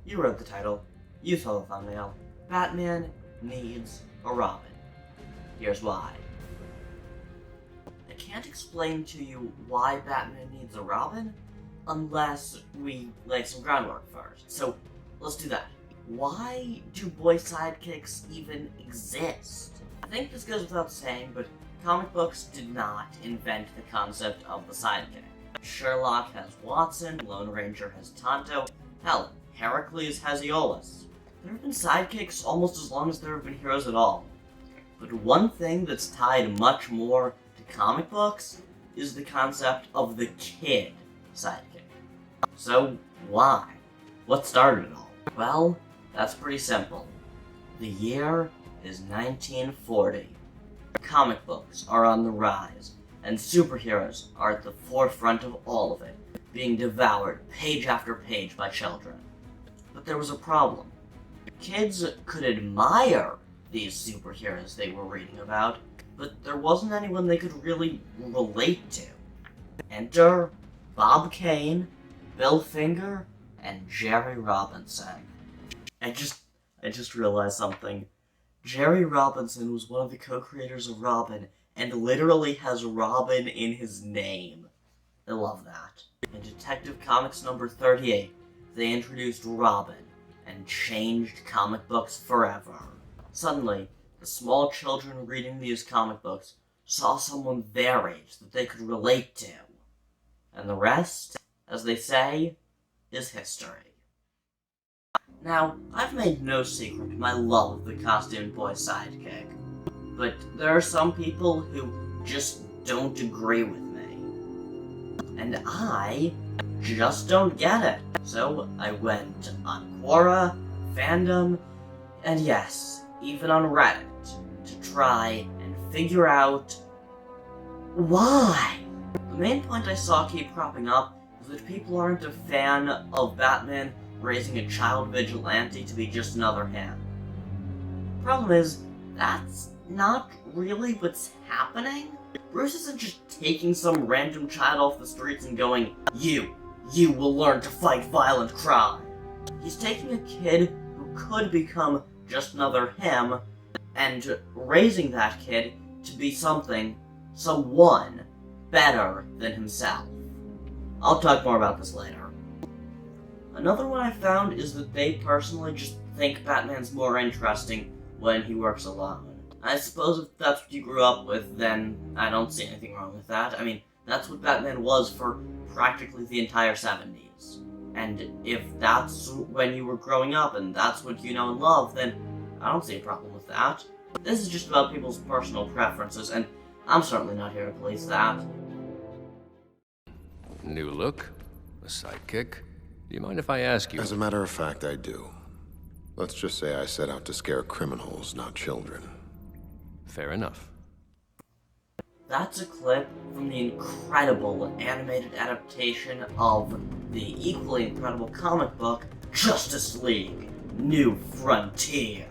You read the title, you saw the thumbnail. Batman needs a Robin. Here's why. I can't explain to you why Batman needs a Robin unless we lay some groundwork first. So let's do that. Why do Boy Sidekicks even exist? I think this goes without saying, but comic books did not invent the concept of the sidekick. Sherlock has Watson, Lone Ranger has Tonto, hell, Heracles has Aeolus. There have been sidekicks almost as long as there have been heroes at all. But one thing that's tied much more to comic books is the concept of the kid sidekick. So why? What started it all? Well, that's pretty simple. The year is 1940. Comic books are on the rise, and superheroes are at the forefront of all of it, being devoured page after page by children. But there was a problem. Kids could admire these superheroes they were reading about, but there wasn't anyone they could really relate to. Enter Bob Kane, Bill Finger, and Jerry Robinson. I just realized something. Jerry Robinson was one of the co-creators of Robin, and literally has Robin in his name. I love that. In Detective Comics number 38, they introduced Robin, and changed comic books forever. Suddenly, the small children reading these comic books saw someone their age that they could relate to. And the rest, as they say, is history. Now, I've made no secret of my love of the costumed boy sidekick, but there are some people who just don't agree with me. And I just don't get it. So I went on Quora, Fandom, and yes, even on Reddit, to try and figure out why. The main point I saw keep cropping up is that people aren't a fan of Batman raising a child vigilante to be just another him. Problem is, that's not really what's happening. Bruce isn't just taking some random child off the streets and going, you will learn to fight violent crime. He's taking a kid who could become just another him, and raising that kid to be someone better than himself. I'll talk more about this later. Another one I found is that they personally just think Batman's more interesting when he works alone. I suppose if that's what you grew up with, then I don't see anything wrong with that. I mean, that's what Batman was for practically the entire 70s. And if that's when you were growing up and that's what you know and love, then I don't see a problem with that. This is just about people's personal preferences, and I'm certainly not here to police that. New look? A sidekick? Do you mind if I ask you? As a matter of fact, I do. Let's just say I set out to scare criminals, not children. Fair enough. That's a clip from the incredible animated adaptation of the equally incredible comic book, Justice League: New Frontier.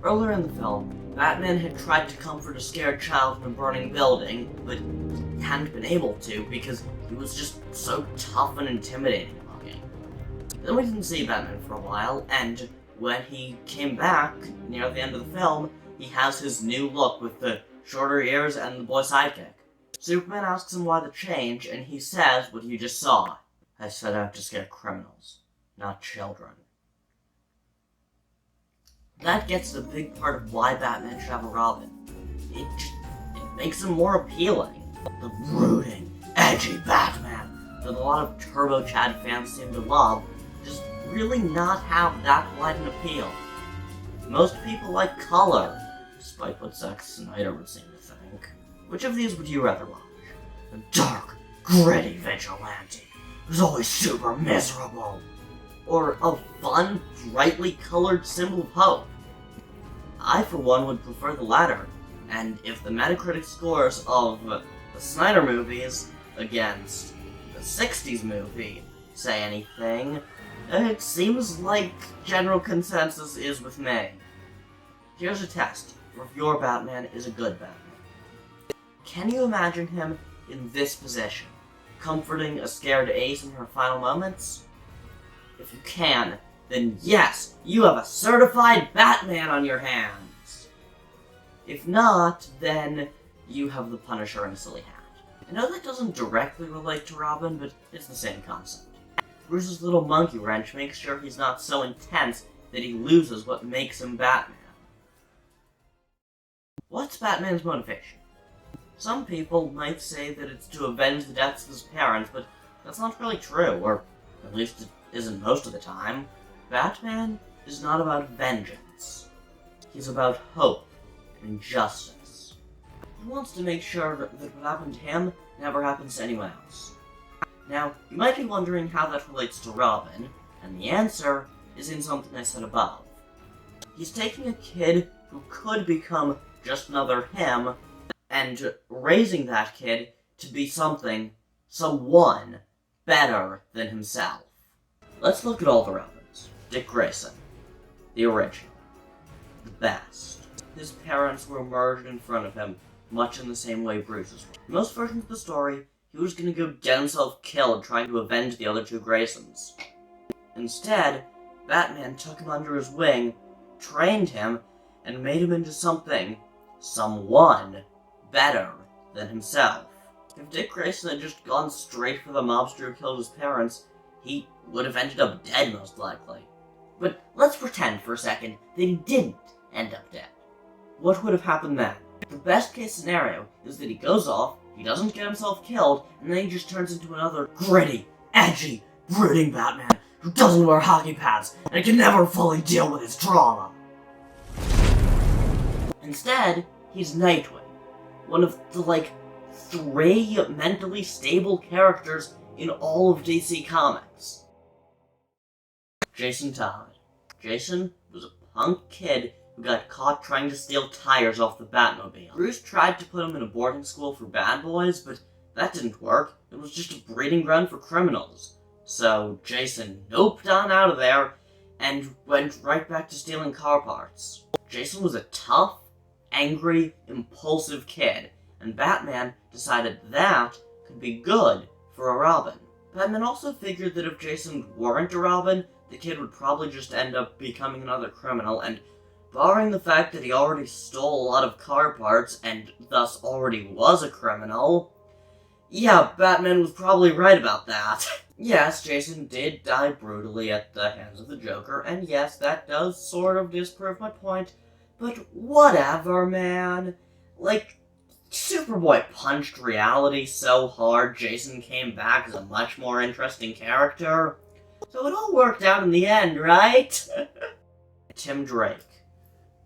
Earlier in the film, Batman had tried to comfort a scared child in a burning building, but he hadn't been able to because he was just so tough and intimidating looking. Then we didn't see Batman for a while, and when he came back near the end of the film, he has his new look with the shorter ears and the boy sidekick. Superman asks him why the change, and he says what you just saw. I set out to scare criminals, not children. That gets to the big part of why Batman should have a Robin. It makes him more appealing. The brooding, edgy Batman that a lot of Turbo Chad fans seem to love does really not have that wide an appeal. Most people like color, despite what Zack Snyder would seem to think. Which of these would you rather watch? A dark, gritty vigilante who's always super miserable? Or a fun, brightly colored symbol of hope? I, for one, would prefer the latter, and if the Metacritic scores of the Snyder movies against the 60s movie say anything, it seems like general consensus is with me. Here's a test for if your Batman is a good Batman. Can you imagine him in this position, comforting a scared Ace in her final moments? If you can, then yes, you have a certified Batman on your hands. If not, then you have the Punisher in a silly hat. I know that doesn't directly relate to Robin, but it's the same concept. Bruce's little monkey wrench makes sure he's not so intense that he loses what makes him Batman. What's Batman's motivation? Some people might say that it's to avenge the deaths of his parents, but that's not really true, or at least it isn't most of the time. Batman is not about vengeance. He's about hope and justice. He wants to make sure that what happened to him never happens to anyone else. Now, you might be wondering how that relates to Robin, and the answer is in something I said above. He's taking a kid who could become just another him, and raising that kid to be someone better than himself. Let's look at all the Robins. Dick Grayson, the original, the best. His parents were murdered in front of him, much in the same way Bruce's were. In most versions of the story, he was gonna go get himself killed trying to avenge the other two Graysons. Instead, Batman took him under his wing, trained him, and made him into someone better than himself. If Dick Grayson had just gone straight for the mobster who killed his parents, he would have ended up dead most likely. But let's pretend for a second that he didn't end up dead. What would have happened then? The best case scenario is that he goes off, he doesn't get himself killed, and then he just turns into another gritty, edgy, brooding Batman who doesn't wear hockey pads and can never fully deal with his trauma. Instead, he's Nightwing, one of the, 3 mentally stable characters in all of DC Comics. Jason Todd. Jason was a punk kid who got caught trying to steal tires off the Batmobile. Bruce tried to put him in a boarding school for bad boys, but that didn't work. It was just a breeding ground for criminals. So Jason noped on out of there and went right back to stealing car parts. Jason was a tough, angry, impulsive kid, and Batman decided that could be good for a Robin. Batman also figured that if Jason weren't a Robin, the kid would probably just end up becoming another criminal, and barring the fact that he already stole a lot of car parts and thus already was a criminal, yeah, Batman was probably right about that. Yes, Jason did die brutally at the hands of the Joker, and yes, that does sort of disprove my point, but whatever, man. Superboy punched reality so hard Jason came back as a much more interesting character. So it all worked out in the end, right? Tim Drake.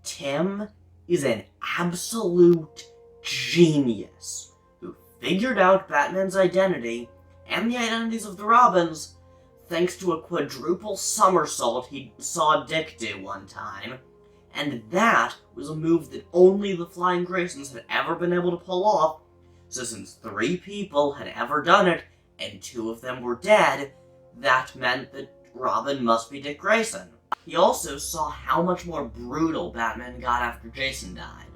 Tim is an absolute genius who figured out Batman's identity and the identities of the Robins thanks to a quadruple somersault he saw Dick do one time. And that was a move that only the Flying Graysons had ever been able to pull off. So since 3 people had ever done it, and 2 of them were dead, that meant that Robin must be Dick Grayson. He also saw how much more brutal Batman got after Jason died.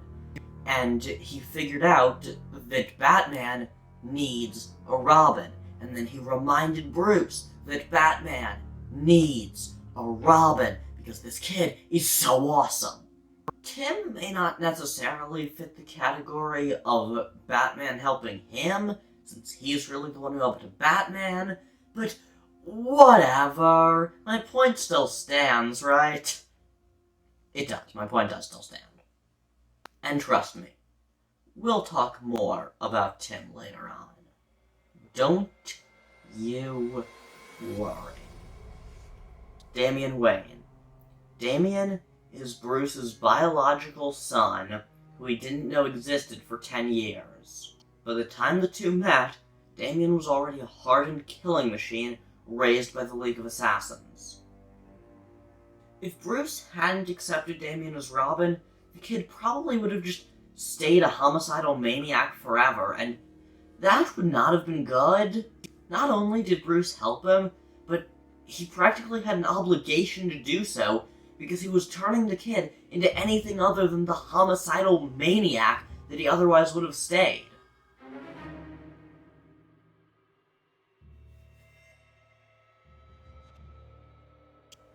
And he figured out that Batman needs a Robin. And then he reminded Bruce that Batman needs a Robin, because this kid is so awesome. Tim may not necessarily fit the category of Batman helping him, since he's really the one who helped Batman, but whatever. My point still stands, right? It does. My point does still stand. And trust me, we'll talk more about Tim later on. Don't you worry. Damian Wayne. Damian is Bruce's biological son, who he didn't know existed for 10 years. By the time the two met, Damian was already a hardened killing machine raised by the League of Assassins. If Bruce hadn't accepted Damian as Robin, the kid probably would have just stayed a homicidal maniac forever, and that would not have been good. Not only did Bruce help him, but he practically had an obligation to do so, because he was turning the kid into anything other than the homicidal maniac that he otherwise would have stayed.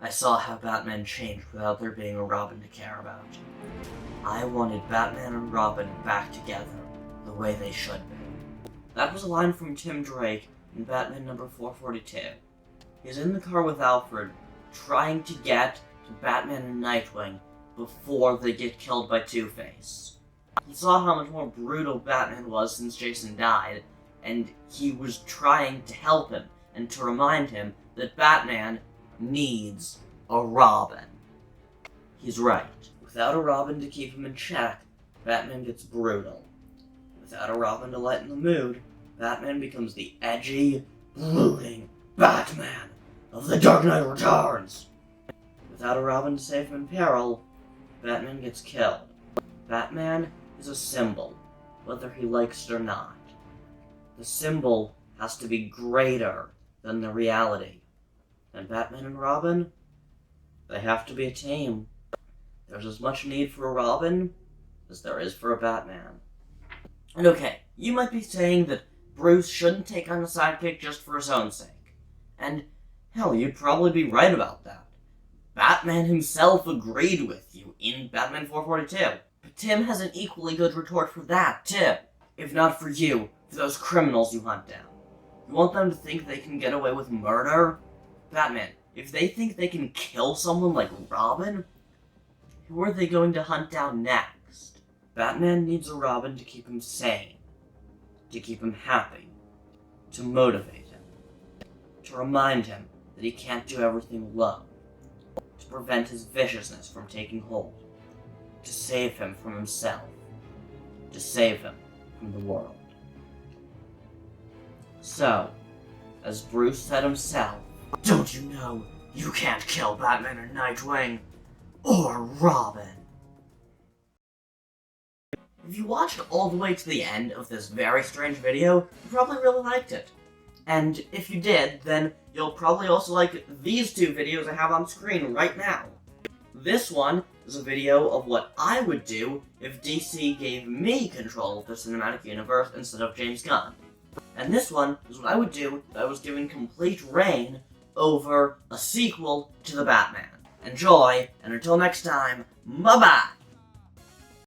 I saw how Batman changed without there being a Robin to care about. I wanted Batman and Robin back together, the way they should be. That was a line from Tim Drake in Batman number 442. He's in the car with Alfred, trying to get to Batman and Nightwing before they get killed by Two-Face. He saw how much more brutal Batman was since Jason died, and he was trying to help him and to remind him that Batman needs a Robin. He's right. Without a Robin to keep him in check, Batman gets brutal. Without a Robin to lighten the mood, Batman becomes the edgy, brooding Batman of The Dark Knight Returns. Without a Robin to save him in peril, Batman gets killed. Batman is a symbol, whether he likes it or not. The symbol has to be greater than the reality. And Batman and Robin, they have to be a team. There's as much need for a Robin as there is for a Batman. And okay, you might be saying that Bruce shouldn't take on a sidekick just for his own sake. And hell, you'd probably be right about that. Batman himself agreed with you in Batman 442. But Tim has an equally good retort for that, too. If not for you, for those criminals you hunt down. You want them to think they can get away with murder? Batman, if they think they can kill someone like Robin, who are they going to hunt down next? Batman needs a Robin to keep him sane, to keep him happy, to motivate him, to remind him that he can't do everything alone, to prevent his viciousness from taking hold, to save him from himself, to save him from the world. So, as Bruce said himself, don't you know you can't kill Batman or Nightwing, or Robin? If you watched all the way to the end of this very strange video, you probably really liked it. And if you did, then you'll probably also like these two videos I have on screen right now. This one is a video of what I would do if DC gave me control of the cinematic universe instead of James Gunn. And this one is what I would do if I was given complete reign over a sequel to The Batman. Enjoy, and until next time, bye-bye!